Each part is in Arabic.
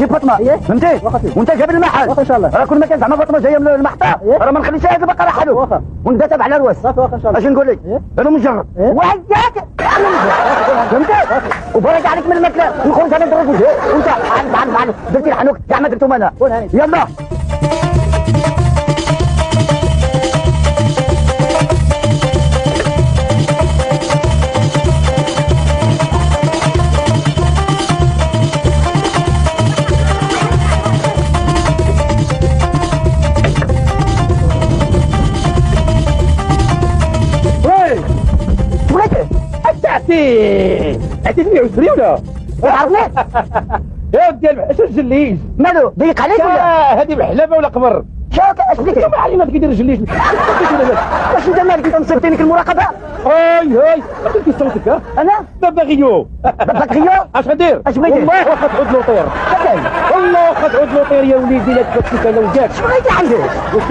نجيب فاطمه فهمتي وانت جايب المحل واخا ان شاء الله. راه كل ما كان زعما فاطمه جايه من المحطه راه ما نخليش هذا البقره حلو واخا. وندافع على الواس صافي واخا ان شاء الله. اش نقول لك انا مجرب وحياك فهمتي وبارك عليك من الماكله نخرج انا ندرك وجهي وانت عارف درتي الحنوك كاع ما درتهم انا يلا عطيتني عسري ولا؟ عرفني يا ودي اش الجليج؟ مالو ضيق عليك ولا هذه محلبه ولا قمر؟ شاك اش بك ما علينا كيدير الجليج واش انت مالك انت مصيبتيني في المراقبه هاي كي صوتك ها؟ انا بابا غيو باغيو اش غدير؟ اش بغيتي؟ والله واخا تعود لوطير والله واخا تعود لوطير يا وليدي لا تفكك انا وياك اش بغيتي عندي واش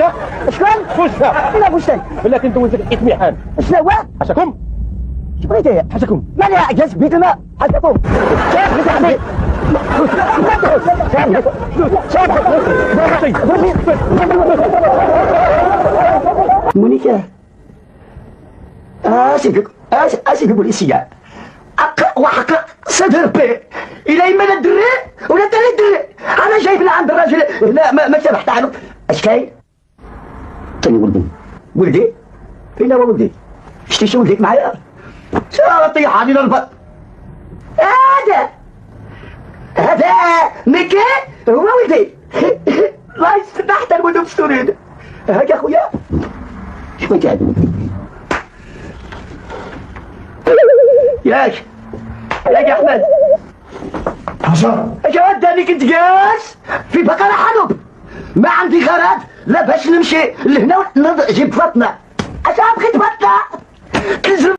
شكون؟ فوشها لا بوشتي بلاتي ندوزك اطمئنان شنو هو؟ حاشاكم اش بغيتي؟ حاشاكم مالي جالس بيت الماء حسبكم شاف بيت عبيد مونيكا اسيدك بوليسيا وحق صدر بي الى يما لا الدري ولا انت لا الدري انا جايب لعند الراجل هنا ما سمحت عنه اش كاين؟ تاني ولدي فين هو ولدي؟ شتي شو ولديك معايا؟ طيح علينا البط هذا مكي هو ولدي الله يستر حتى المدن السوريين هاك اخويا شو انت هذا ياك احمد اجا وداني كنت جالس في بقرة حلب ما عندي غرض لا باش نمشي لهنا نجيب فاطمة اش بغيت فاطمة